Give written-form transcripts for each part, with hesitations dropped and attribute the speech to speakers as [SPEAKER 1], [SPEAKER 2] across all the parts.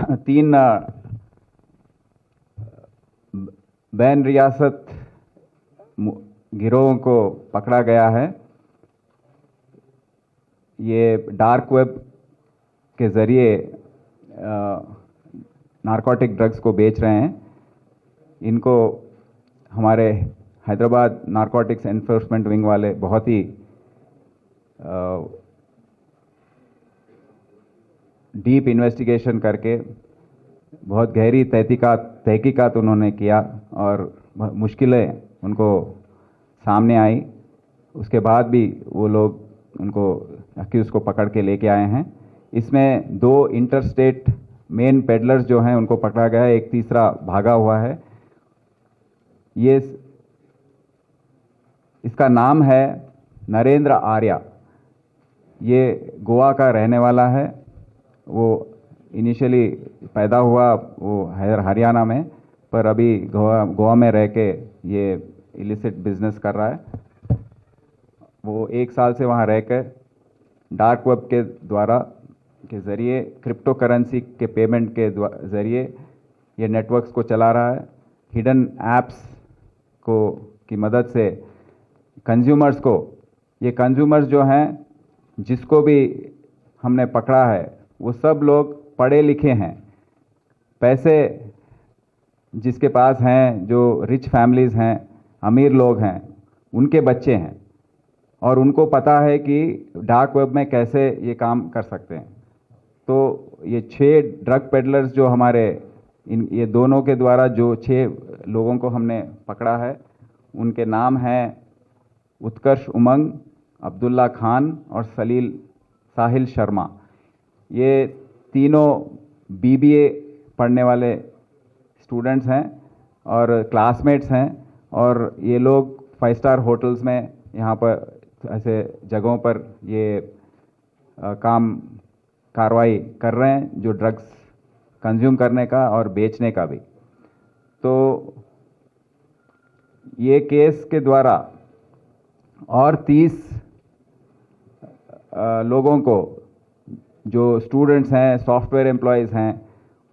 [SPEAKER 1] तीन बैन रियासत गिरोहों को पकड़ा गया है। ये डार्क वेब के ज़रिए नारकोटिक ड्रग्स को बेच रहे हैं। इनको हमारे हैदराबाद नारकोटिक्स एनफोर्समेंट विंग वाले बहुत ही डीप इन्वेस्टिगेशन करके बहुत गहरी तहकीकात उन्होंने किया और मुश्किलें उनको सामने आई। उसके बाद भी वो लोग उनको अक्यूज़ को पकड़ के लेके आए हैं। इसमें 2 इंटरस्टेट मेन पेडलर्स जो हैं उनको पकड़ा गया है, एक तीसरा भागा हुआ है। ये इसका नाम है नरेंद्र आर्या। ये गोवा का रहने वाला है। वो इनिशियली पैदा हुआ वो हरियाणा में, पर अभी गोवा में रह के ये इलिसिट बिजनेस कर रहा है। वो 1 साल से वहाँ रह कर डार्क वेब के ज़रिए क्रिप्टो करेंसी के पेमेंट के ज़रिए ये नेटवर्क्स को चला रहा है। हिडन एप्स की मदद से ये कंज्यूमर्स जो हैं, जिसको भी हमने पकड़ा है, वो सब लोग पढ़े लिखे हैं, पैसे जिसके पास हैं, जो रिच फैमिलीज़ हैं, अमीर लोग हैं, उनके बच्चे हैं और उनको पता है कि डार्क वेब में कैसे ये काम कर सकते हैं। तो ये 6 ड्रग पेडलर्स जो हमारे ये दोनों के द्वारा जो 6 लोगों को हमने पकड़ा है, उनके नाम हैं उत्कर्ष उमंग, अब्दुल्ला खान और साहिल शर्मा। ये तीनों BBA पढ़ने वाले स्टूडेंट्स हैं और क्लासमेट्स हैं और ये लोग 5 स्टार होटल्स में यहाँ पर ऐसे जगहों पर ये कार्रवाई कर रहे हैं, जो ड्रग्स कंज्यूम करने का और बेचने का भी। तो ये केस के द्वारा और 30 लोगों को, जो स्टूडेंट्स हैं, सॉफ्टवेयर एम्प्लॉयज़ हैं,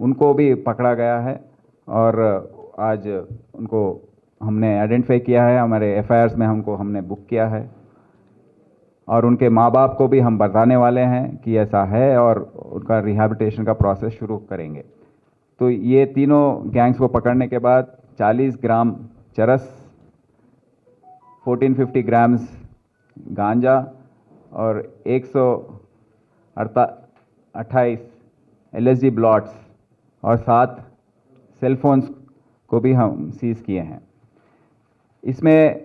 [SPEAKER 1] उनको भी पकड़ा गया है और आज उनको हमने आइडेंटिफाई किया है। हमारे FIRs में हमने बुक किया है और उनके माँ बाप को भी हम बताने वाले हैं कि ऐसा है और उनका रिहैबिलिटेशन का प्रोसेस शुरू करेंगे। तो ये तीनों गैंग्स को पकड़ने के बाद 40 ग्राम चरस, 1450 ग्राम्स गांजा और 128 LSD ब्लॉट्स और 7 सेलफोन्स को भी हम सीज किए हैं। इसमें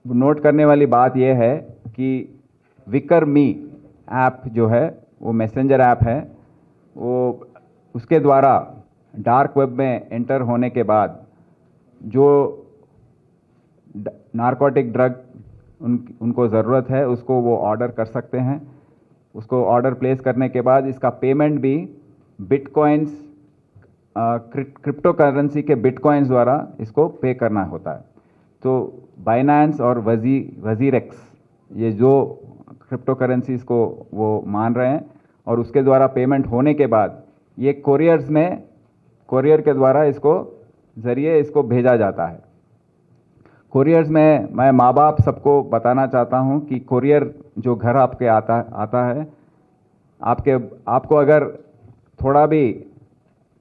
[SPEAKER 1] नोट करने वाली बात यह है कि विक्रमी ऐप जो है, वो मैसेंजर ऐप है। वो उसके द्वारा डार्क वेब में एंटर होने के बाद जो नारकोटिक ड्रग उनको ज़रूरत है, उसको वो ऑर्डर कर सकते हैं। उसको ऑर्डर प्लेस करने के बाद इसका पेमेंट भी बिटकॉइंस, क्रिप्टो करेंसी के बिटकॉइंस द्वारा इसको पे करना होता है। तो बाइनेंस और वजीरेक्स, ये जो क्रिप्टो करेंसीज को वो मान रहे हैं और उसके द्वारा पेमेंट होने के बाद ये कोरियर के द्वारा ज़रिए इसको भेजा जाता है। कोरियर्स में मैं माँ बाप सबको बताना चाहता हूँ कि कोरियर जो घर आपके आता है, आपको अगर थोड़ा भी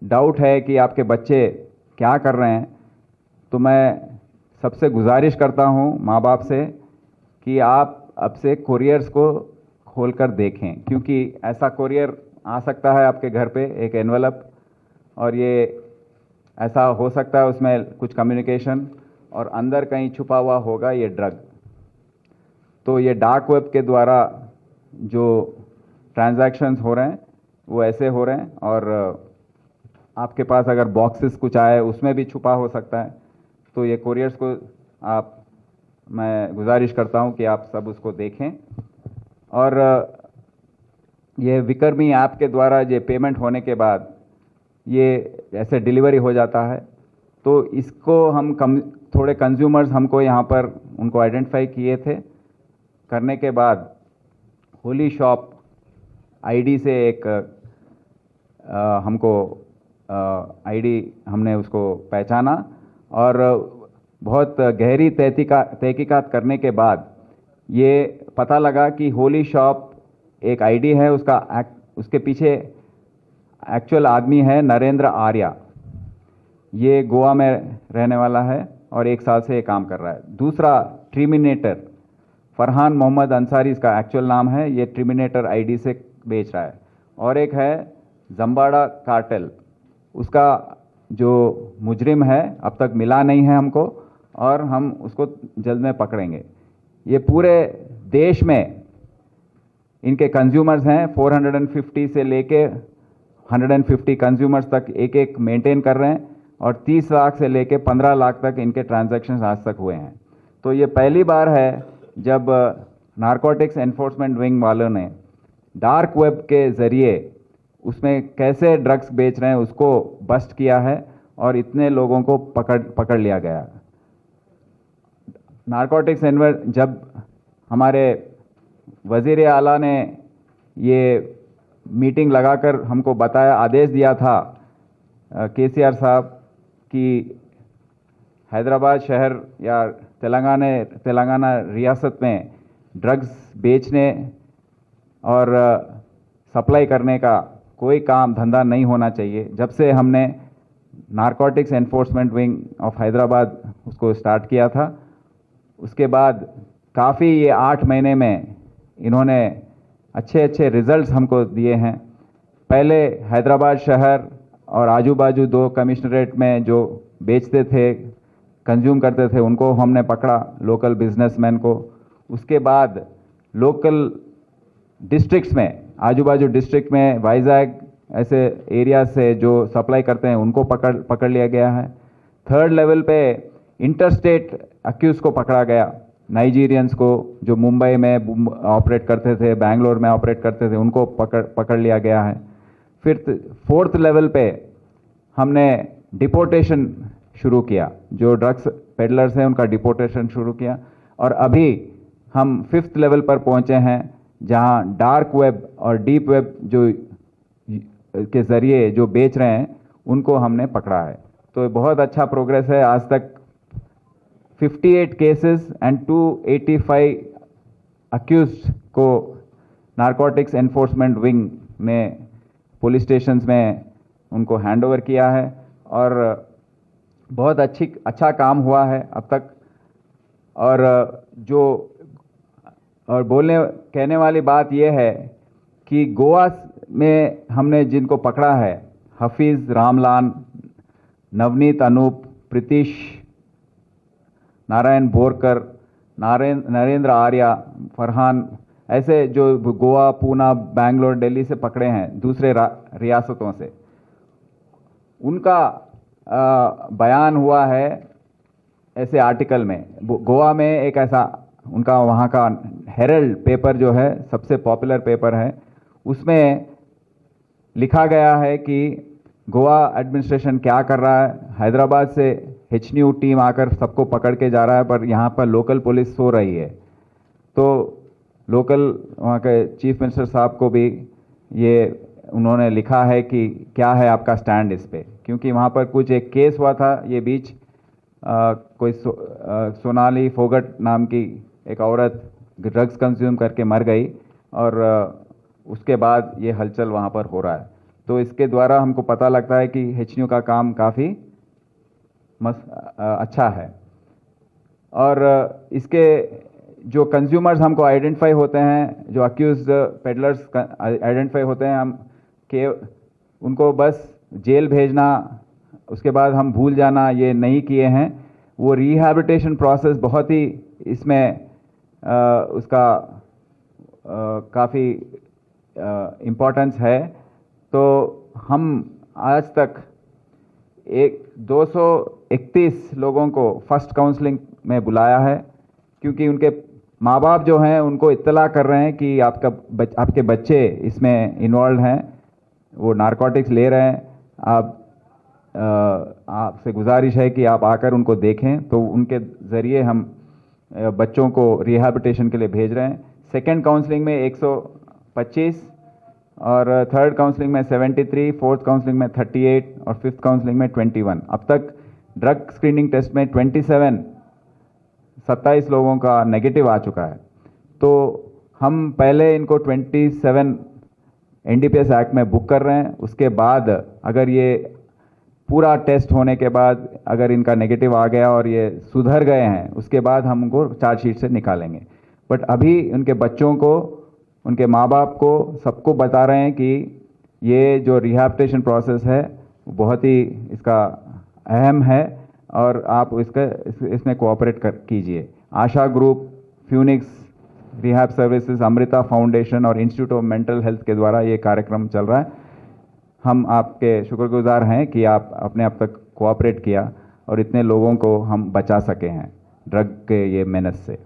[SPEAKER 1] डाउट है कि आपके बच्चे क्या कर रहे हैं, तो मैं सबसे गुजारिश करता हूँ माँ बाप से कि आप अब से कोरियर्स को खोलकर देखें, क्योंकि ऐसा कोरियर आ सकता है आपके घर पे, एक एनवलप, और ये ऐसा हो सकता है उसमें कुछ कम्युनिकेशन और अंदर कहीं छुपा हुआ होगा ये ड्रग। तो ये डार्क वेब के द्वारा जो ट्रांजैक्शंस हो रहे हैं वो ऐसे हो रहे हैं और आपके पास अगर बॉक्सेस कुछ आए उसमें भी छुपा हो सकता है। तो ये कोरियर्स को मैं गुजारिश करता हूँ कि आप सब उसको देखें। और ये विक्रमी ऐप के द्वारा ये पेमेंट होने के बाद ये ऐसे डिलीवरी हो जाता है। तो इसको हम थोड़े कंज्यूमर्स हमको यहाँ पर उनको आइडेंटिफाई किए थे। करने के बाद होली शॉप ID से एक हमको आईडी हमने उसको पहचाना और बहुत गहरी तहकीकात करने के बाद ये पता लगा कि होली शॉप एक आईडी है, उसके पीछे एक्चुअल आदमी है नरेंद्र आर्या। ये गोवा में रहने वाला है और 1 साल से ये काम कर रहा है। दूसरा ट्रिमिनेटर फरहान मोहम्मद अंसारी, इसका एक्चुअल नाम है, ये ट्रिमिनेटर आईडी से बेच रहा है। और एक है जम्बाड़ा कार्टेल, उसका जो मुजरिम है अब तक मिला नहीं है हमको और हम उसको जल्द में पकड़ेंगे। ये पूरे देश में इनके कंज्यूमर्स हैं, 450 से लेके 150 कंज्यूमर्स तक एक मेंटेन कर रहे हैं और 30 लाख से लेके 15 लाख तक इनके ट्रांजैक्शंस आज तक हुए हैं। तो ये पहली बार है जब नारकोटिक्स एनफोर्समेंट विंग वालों ने डार्क वेब के ज़रिए उसमें कैसे ड्रग्स बेच रहे हैं उसको बस्ट किया है और इतने लोगों को पकड़ लिया गया। नारकोटिक्स जब हमारे वज़ीर आला ने ये मीटिंग लगाकर हमको बताया, आदेश दिया था केसीआर साहब कि हैदराबाद शहर या तेलंगाना रियासत में ड्रग्स बेचने और सप्लाई करने का कोई काम धंधा नहीं होना चाहिए। जब से हमने narcotics enforcement wing of Hyderabad उसको स्टार्ट किया था, उसके बाद काफ़ी ये 8 महीने में इन्होंने अच्छे रिजल्ट्स हमको दिए हैं। पहले हैदराबाद शहर और आजू बाजू 2 कमिश्नरेट में जो बेचते थे, कंज्यूम करते थे, उनको हमने पकड़ा, लोकल बिजनेसमैन को। उसके बाद लोकल डिस्ट्रिक्ट्स में, आजू बाजू डिस्ट्रिक्ट में वाइजैग ऐसे एरिया से जो सप्लाई करते हैं उनको पकड़ लिया गया है। 3rd लेवल पे इंटरस्टेट अक्यूज को पकड़ा गया, नाइजीरियंस को जो मुंबई में ऑपरेट करते थे, बेंगलोर में ऑपरेट करते थे, उनको पकड़ लिया गया है। फिर 4th लेवल पे हमने डिपोर्टेशन शुरू किया, जो ड्रग्स पेडलर्स हैं उनका डिपोर्टेशन शुरू किया। और अभी हम 5th लेवल पर पहुंचे हैं जहां डार्क वेब और डीप वेब जो के ज़रिए जो बेच रहे हैं उनको हमने पकड़ा है। तो बहुत अच्छा प्रोग्रेस है। आज तक 58 केसेस एंड 285 अक्यूज्ड को नारकोटिक्स एनफोर्समेंट विंग ने पुलिस स्टेशंस में उनको हैंडओवर किया है और बहुत अच्छा काम हुआ है अब तक। और कहने वाली बात यह है कि गोवा में हमने जिनको पकड़ा है, हफीज़ रामलान, नवनीत अनूप, प्रीतिश, नारायण बोरकर, नरेंद्र आर्या, फरहान, ऐसे जो गोवा, पूना, बेंगलोर, दिल्ली से पकड़े हैं दूसरे रियासतों से, उनका बयान हुआ है ऐसे आर्टिकल में। गोवा में एक ऐसा उनका वहाँ का हेरल्ड पेपर जो है सबसे पॉपुलर पेपर है, उसमें लिखा गया है कि गोवा एडमिनिस्ट्रेशन क्या कर रहा है, हैदराबाद से HNU टीम आकर सबको पकड़ के जा रहा है, पर यहाँ पर लोकल पुलिस सो रही है। तो लोकल वहाँ के चीफ मिनिस्टर साहब को भी ये उन्होंने लिखा है कि क्या है आपका स्टैंड इस पे, क्योंकि वहाँ पर कुछ एक केस हुआ था ये बीच, कोई सोनाली फोगट नाम की एक औरत ड्रग्स कंज्यूम करके मर गई और उसके बाद ये हलचल वहाँ पर हो रहा है। तो इसके द्वारा हमको पता लगता है कि HNU का काम काफ़ी अच्छा है। और इसके जो कंज्यूमर्स हमको आइडेंटिफाई होते हैं, जो अक्यूज पेडलर्स आइडेंटिफाई होते हैं, हम के उनको बस जेल भेजना, उसके बाद हम भूल जाना, ये नहीं किए हैं। वो रिहैबिलिटेशन प्रोसेस बहुत ही इसमें उसका काफ़ी इम्पोर्टेंस है। तो हम आज तक 231 लोगों को फर्स्ट काउंसलिंग में बुलाया है, क्योंकि उनके माँ बाप जो हैं उनको इत्तला कर रहे हैं कि आपके बच्चे इसमें इन्वॉल्व हैं, वो नारकोटिक्स ले रहे हैं। आपसे गुजारिश है कि आप आकर उनको देखें। तो उनके ज़रिए हम बच्चों को रिहैबिलिटेशन के लिए भेज रहे हैं। सेकेंड काउंसलिंग में 125 और थर्ड काउंसलिंग में 73, फोर्थ काउंसलिंग में 38 और फिफ्थ काउंसलिंग में 21। अब तक ड्रग स्क्रीनिंग टेस्ट में 27 लोगों का नेगेटिव आ चुका है। तो हम पहले इनको 27 एनडीपीएस एक्ट में बुक कर रहे हैं, उसके बाद अगर ये पूरा टेस्ट होने के बाद अगर इनका नेगेटिव आ गया और ये सुधर गए हैं, उसके बाद हम उनको चार्जशीट से निकालेंगे। बट अभी उनके बच्चों को, उनके माँ बाप को, सबको बता रहे हैं कि ये जो रिहैबिलिटेशन प्रोसेस है बहुत ही इसका अहम है और आप इसमें कोऑपरेट कीजिए। Asha group, Phoenix rehab services, Amrita foundation और इंस्टीट्यूट ऑफ मेंटल हेल्थ के द्वारा ये कार्यक्रम चल रहा है। हम आपके शुक्रगुजार हैं कि आप अपने अब तक कोऑपरेट किया और इतने लोगों को हम बचा सके हैं ड्रग के ये मेनस से।